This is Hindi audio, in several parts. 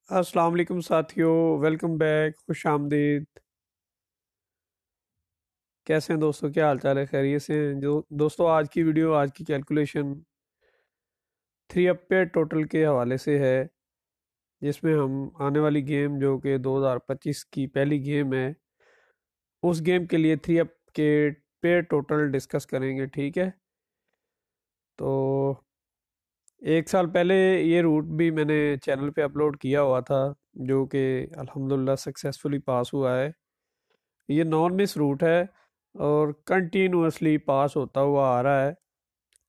अस्सलाम वालेकुम साथियों, वेलकम बैक, खुश आमदीद। कैसे हैं दोस्तों? क्या हाल चाल है? खैरियत से हैं? जो दोस्तों, आज की कैलकुलेशन थ्री अप पे टोटल के हवाले से है, जिसमें हम आने वाली गेम जो कि 2025 की पहली गेम है, उस गेम के लिए थ्री अप के पे टोटल डिस्कस करेंगे। ठीक है, तो एक साल पहले ये रूट भी मैंने चैनल पे अपलोड किया हुआ था, जो कि अल्हम्दुलिल्लाह सक्सेसफुली पास हुआ है। ये नॉन मिस रूट है और कंटिन्यूसली पास होता हुआ आ रहा है।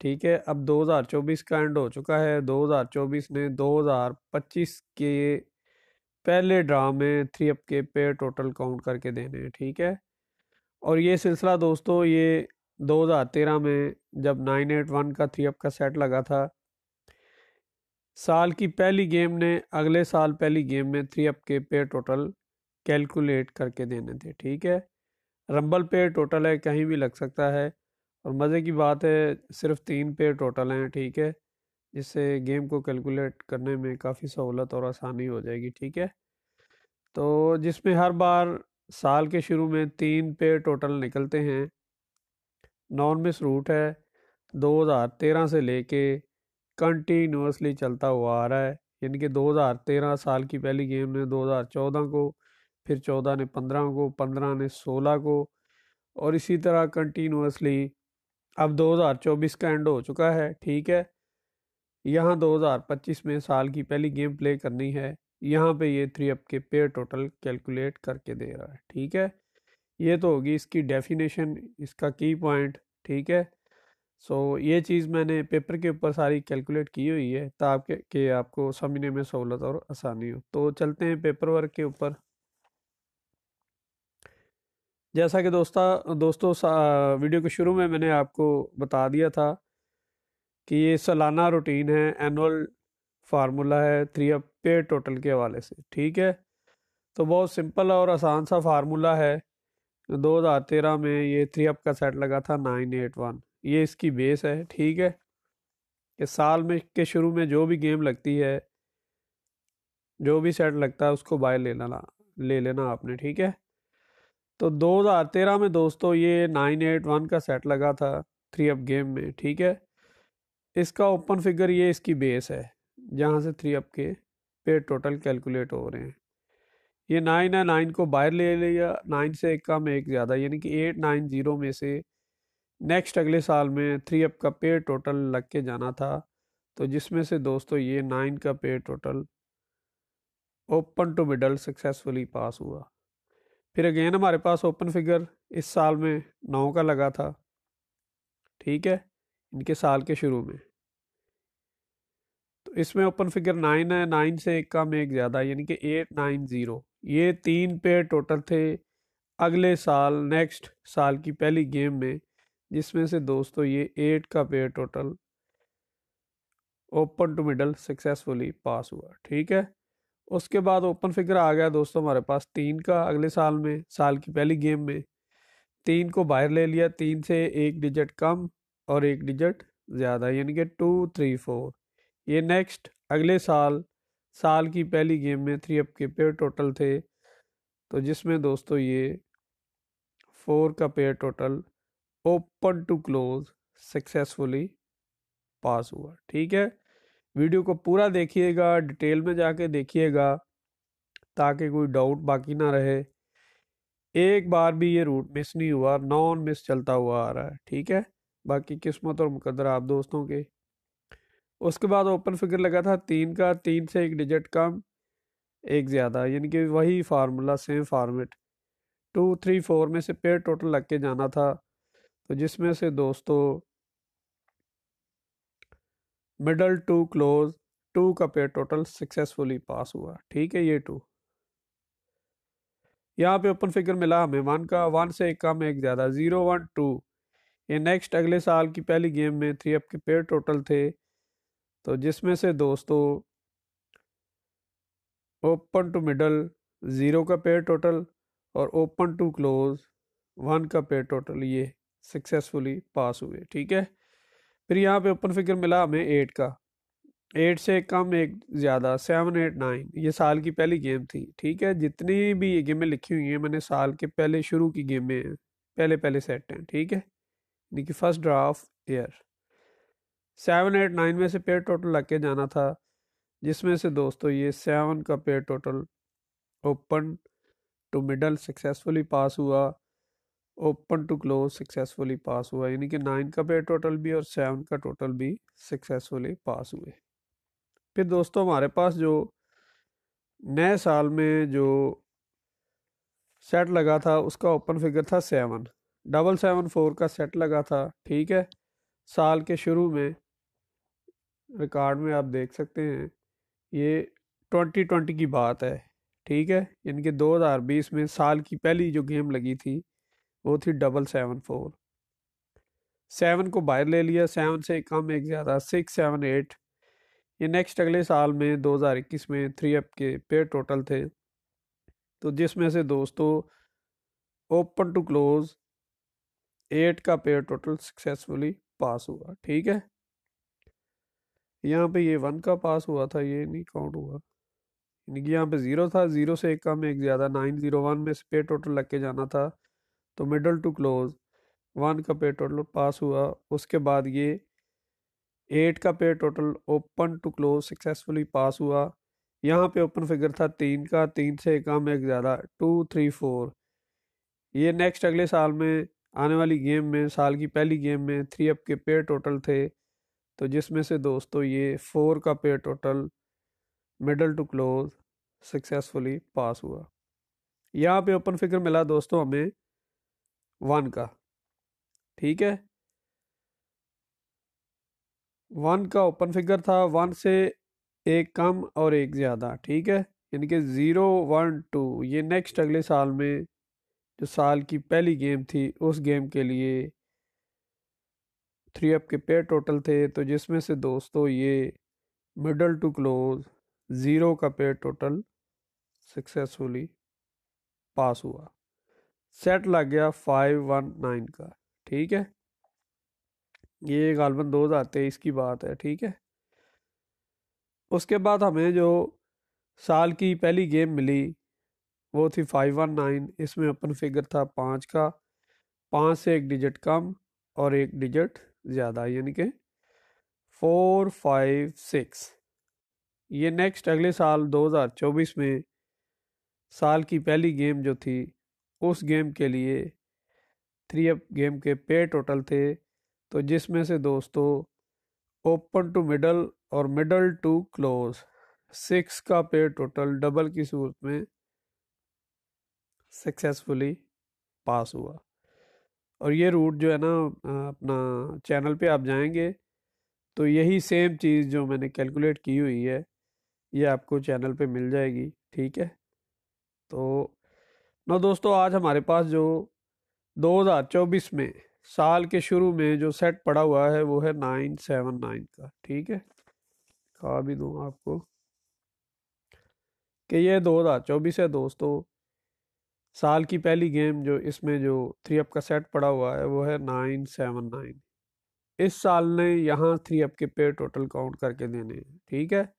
ठीक है, अब 2024 का एंड हो चुका है। 2024 ने 2025 के पहले ड्रा में थ्री अप के पेयर टोटल काउंट करके देने हैं। ठीक है, और ये सिलसिला दोस्तों, ये 2013 में जब 981 का थ्री अप का सेट लगा था, साल की पहली गेम ने अगले साल पहली गेम में थ्री अप के पेयर टोटल कैलकुलेट करके देने थे। ठीक है, रंबल पेयर टोटल है, कहीं भी लग सकता है, और मज़े की बात है सिर्फ 3 पेयर टोटल हैं। ठीक है, जिससे गेम को कैलकुलेट करने में काफ़ी सहूलत और आसानी हो जाएगी। ठीक है, तो जिसमें हर बार साल के शुरू में 3 पेयर टोटल निकलते हैं। नॉन मिस रूट है, 2013 से लेके कंटिन्यूसली चलता हुआ आ रहा है। यानी कि 2013 साल की पहली गेम ने 2014 को, फिर 14 ने 15 को, 15 ने 16 को, और इसी तरह कंटिन्यूसली अब 2024 का एंड हो चुका है। ठीक है, यहाँ 2025 में साल की पहली गेम प्ले करनी है। यहाँ पे ये थ्री अप के पेयर टोटल कैलकुलेट करके दे रहा है। ठीक है, ये तो होगी इसकी डेफिनेशन, इसका की पॉइंट। ठीक है, सो ये चीज़ मैंने पेपर के ऊपर सारी कैलकुलेट की हुई है, ताकि कि आपको समझने में सहूलत और आसानी हो। तो चलते हैं पेपर वर्क के ऊपर। जैसा कि दोस्तों वीडियो के शुरू में मैंने आपको बता दिया था कि ये सालाना रूटीन है, एनुअल फार्मूला है थ्री अप पेयर टोटल के हवाले से। ठीक है, तो बहुत सिंपल और आसान सा फार्मूला है। 2013 में ये थ्री अप का सेट लगा था 981, ये इसकी बेस है। ठीक है, कि साल में के शुरू में जो भी गेम लगती है, जो भी सेट लगता है, उसको बाय ले लेना आपने। ठीक है, तो 2013 में दोस्तों ये 981 का सेट लगा था थ्री अप गेम में। ठीक है, इसका ओपन फिगर ये इसकी बेस है, जहाँ से थ्री अप के पे टोटल कैलकुलेट हो रहे हैं। ये 9 है, 9 को बाहर ले लिया, 9 से एक कम एक ज़्यादा, यानी कि 890 में से नेक्स्ट अगले साल में थ्री अप का पे टोटल लग के जाना था। तो जिसमें से दोस्तों ये 9 का पे total open to middle successfully pass हुआ। फिर अगेन हमारे पास ओपन फिगर इस साल में 9 का लगा था। ठीक है, इनके साल के शुरू में, तो इसमें ओपन फिगर 9 है, 9 से एक कम एक ज़्यादा, यानी कि 890। ये 3 पेयर टोटल थे अगले साल नेक्स्ट साल की पहली गेम में, जिसमें से दोस्तों ये 8 का pair total open to middle successfully pass हुआ। ठीक है, उसके बाद ओपन फिगर आ गया दोस्तों हमारे पास 3 का अगले साल में, साल की पहली गेम में। 3 को बाहर ले लिया, 3 से एक डिजिट कम और एक डिजिट ज़्यादा, यानी कि 234। ये नेक्स्ट अगले साल साल की पहली गेम में थ्री अप के पेयर टोटल थे, तो जिसमें दोस्तों ये 4 का pair total open to close successfully pass हुआ। ठीक है, वीडियो को पूरा देखिएगा, डिटेल में जाके देखिएगा, ताकि कोई डाउट बाकी ना रहे। एक बार भी ये रूट मिस नहीं हुआ, नॉन मिस चलता हुआ आ रहा है। ठीक है, बाकी किस्मत और मुकद्दर आप दोस्तों के। उसके बाद ओपन फिगर लगा था 3 का, 3 से एक डिजिट कम एक ज़्यादा, यानी कि वही फार्मूला, सेम फार्मेट। 234 में से पेयर टोटल लग के जाना था, तो जिसमें से दोस्तों मिडल टू क्लोज 2 का पेयर टोटल सक्सेसफुली पास हुआ। ठीक है, ये 2 यहाँ पे ओपन फिगर मिला हमें 1 का, 1 से एक कम एक ज़्यादा, 012। ये नेक्स्ट अगले साल की पहली गेम में थ्री अप के पेयर टोटल थे, तो जिसमें से दोस्तों ओपन टू मिडल 0 का पेयर टोटल और ओपन टू क्लोज 1 का पेयर टोटल ये सक्सेसफुली पास हुए। ठीक है, फिर यहाँ पे ओपन फिगर मिला हमें 8 का, 8 से एक कम एक ज़्यादा 7 8 9 ये साल की पहली गेम थी। ठीक है, जितनी भी ये गेमें लिखी हुई हैं मैंने साल के पहले शुरू की गेमें हैं, पहले पहले सेट हैं। ठीक है, यानी कि फर्स्ट ड्राफ्ट ईयर 7 8 9 में से पेयर टोटल लग के जाना था, जिसमें से दोस्तों ये 7 का pair total open to middle successfully pass हुआ, open to close successfully pass हुआ, यानी कि 9 का पेयर टोटल भी और 7 का टोटल भी सक्सेसफुली पास हुए। फिर दोस्तों हमारे पास जो नए साल में जो सेट लगा था उसका ओपन फिगर था 7, 774 का सेट लगा था। ठीक है, साल के शुरू में रिकॉर्ड में आप देख सकते हैं ये 2020 की बात है। ठीक है, यानी कि 2020 में साल की पहली जो गेम लगी थी वो थी 774। 7 को बाहर ले लिया, 7 से एक कम एक ज़्यादा 6 7 8। ये नेक्स्ट अगले साल में 2021 में 3 अप के पेयर टोटल थे, तो जिसमें से दोस्तों ओपन टू क्लोज 8 का पेयर टोटल सक्सेसफुली पास हुआ। ठीक है, यहाँ पे ये 1 का पास हुआ था, ये नहीं काउंट हुआ, यानी कि यहाँ पे 0 था, 0 से एक कम एक ज़्यादा 901 में से पेयर टोटल लग के जाना था, तो मिडल टू क्लोज 1 का पेयर टोटल पास हुआ। उसके बाद ये 8 का pair total open to close successfully pass हुआ। यहाँ पे ओपन फिगर था 3 का, 3 से एक कम एक ज़्यादा 2 3 4। ये नेक्स्ट अगले साल में आने वाली गेम में साल की पहली गेम में 3 अप के पेयर टोटल थे, तो जिसमें से दोस्तों ये 4 का pair total middle to close successfully pass हुआ। यहाँ पे ओपन फिगर मिला दोस्तों हमें 1 का। ठीक है, 1 का ओपन फिगर था, 1 से एक कम और एक ज़्यादा। ठीक है, यानी कि 0 1 2 ये नेक्स्ट अगले साल में जो साल की पहली गेम थी उस गेम के लिए 3 अप के पेयर टोटल थे, तो जिसमें से दोस्तों ये मिडल टू क्लोज 0 का पेयर टोटल सक्सेसफुली पास हुआ। सेट लग गया 519 का। ठीक है, ये गालबन 2023 की बात है। ठीक है, उसके बाद हमें जो साल की पहली गेम मिली वो थी 519। इसमें ओपन फिगर था 5 का, 5 से एक डिजिट कम और एक डिजिट ज़्यादा, यानी कि 4 5 6। ये नेक्स्ट अगले साल 2024 में साल की पहली गेम जो थी उस गेम के लिए 3 अप गेम के पेयर टोटल थे, तो जिसमें से दोस्तों ओपन टू मिडल और मिडल टू क्लोज 6 का पेयर टोटल डबल की सूरत में सक्सेसफुली पास हुआ। और ये रूट जो है ना अपना चैनल पे आप जाएंगे तो यही सेम चीज़ जो मैंने कैलकुलेट की हुई है ये आपको चैनल पे मिल जाएगी। ठीक है, तो नो दोस्तों आज हमारे पास जो 2024 में साल के शुरू में जो सेट पड़ा हुआ है वो है 979 का। ठीक है, खा भी दूँ आपको कि ये 2024 है दोस्तों। साल की पहली गेम जो इसमें जो 3 अप का सेट पड़ा हुआ है वो है 979। इस साल ने यहाँ 3 अप के पेयर टोटल काउंट करके देने हैं। ठीक है,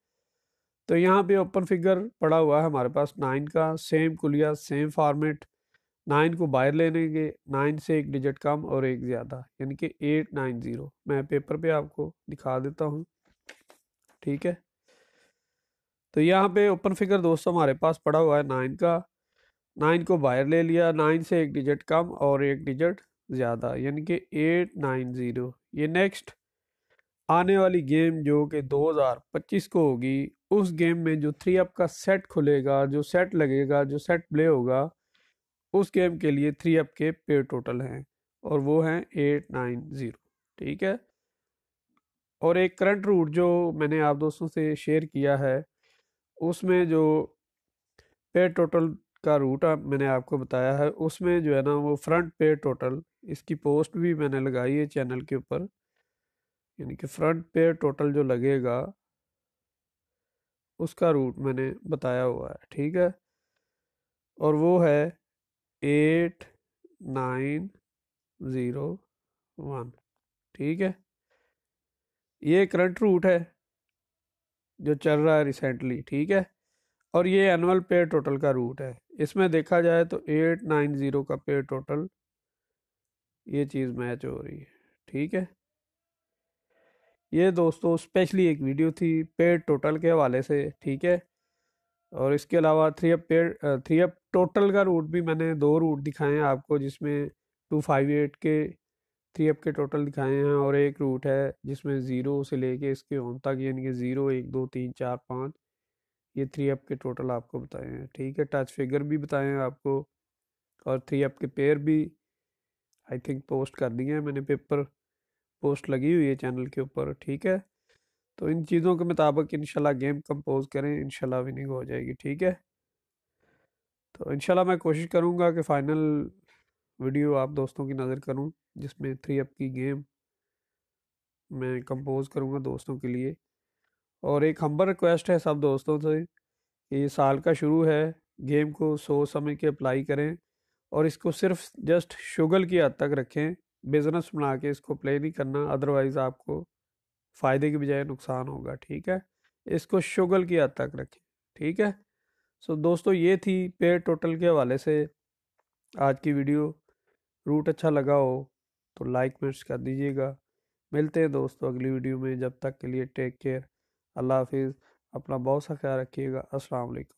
तो यहाँ पे ओपन फिगर पड़ा हुआ है हमारे पास 9 का, सेम कुलिया सेम फॉर्मेट। 9 को बाहर लेने के 9 से एक डिजिट कम और एक ज़्यादा, यानी कि 890। मैं पेपर पे आपको दिखा देता हूँ। ठीक है, तो यहाँ पे ओपन फिगर दोस्तों हमारे पास पड़ा हुआ है 9 का, 9 को बाहर ले लिया, 9 से एक डिजिट कम और एक डिजिट ज़्यादा, यानी कि 890। ये नेक्स्ट आने वाली गेम जो कि 2025 को होगी उस गेम में जो 3 अप का सेट खुलेगा, जो सेट लगेगा, जो सेट प्ले होगा उस गेम के लिए 3 अप के पेयर टोटल हैं और वो हैं 890। ठीक है, और एक करंट रूट जो मैंने आप दोस्तों से शेयर किया है उसमें जो पेयर टोटल का रूट मैंने आपको बताया है उसमें जो है ना वो फ्रंट पेयर टोटल, इसकी पोस्ट भी मैंने लगाई है चैनल के ऊपर, यानी कि फ्रंट पेयर टोटल जो लगेगा उसका रूट मैंने बताया हुआ है। ठीक है, और वो है 8901। ठीक है, ये करंट रूट है जो चल रहा है रिसेंटली, ठीक है। और ये एनुअल पेड टोटल का रूट है। इसमें देखा जाए तो 890 का पेड टोटल, ये चीज़ मैच हो रही है, ठीक है। ये दोस्तों स्पेशली एक वीडियो थी पेड टोटल के हवाले से, ठीक है। और इसके अलावा थ्री अप टोटल का रूट भी मैंने 2 रूट दिखाए हैं आपको, जिसमें 258 के थ्री अप के टोटल दिखाए हैं, और एक रूट है जिसमें 0 से लेके इसके ऑन तक, यानी कि 0 1 2 3 4 5, ये थ्री अप के टोटल आपको बताए हैं, ठीक है। टच फिगर भी बताए हैं आपको, और थ्री अप के पेयर भी आई थिंक पोस्ट कर दिए हैं मैंने, पेपर पोस्ट लगी हुई है चैनल के ऊपर, ठीक है। तो इन चीज़ों के मुताबिक इंशाल्लाह गेम कंपोज करें, इंशाल्लाह विनिंग हो जाएगी, ठीक है। तो इंशाल्लाह मैं कोशिश करूँगा कि फ़ाइनल वीडियो आप दोस्तों की नज़र करूँ, जिसमें थ्री अप की गेम मैं कंपोज करूँगा दोस्तों के लिए। और एक हम्बल रिक्वेस्ट है सब दोस्तों से, ये साल का शुरू है, गेम को सोच समझ के अप्लाई करें, और इसको सिर्फ जस्ट शुगल की हद तक रखें, बिजनेस बना के इसको प्ले नहीं करना, अदरवाइज़ आपको फ़ायदे की बजाय नुकसान होगा, ठीक है। इसको शुगल की हद तक रखें, ठीक है। सो दोस्तों ये थी पेड टोटल के हवाले से आज की वीडियो। रूट अच्छा लगा हो तो लाइक मिर्च कर दीजिएगा। मिलते हैं दोस्तों अगली वीडियो में, जब तक के लिए टेक केयर, अल्लाह हाफिज़, अपना बहुत सा ख्याल रखिएगा, अस्सलाम वालेकुम।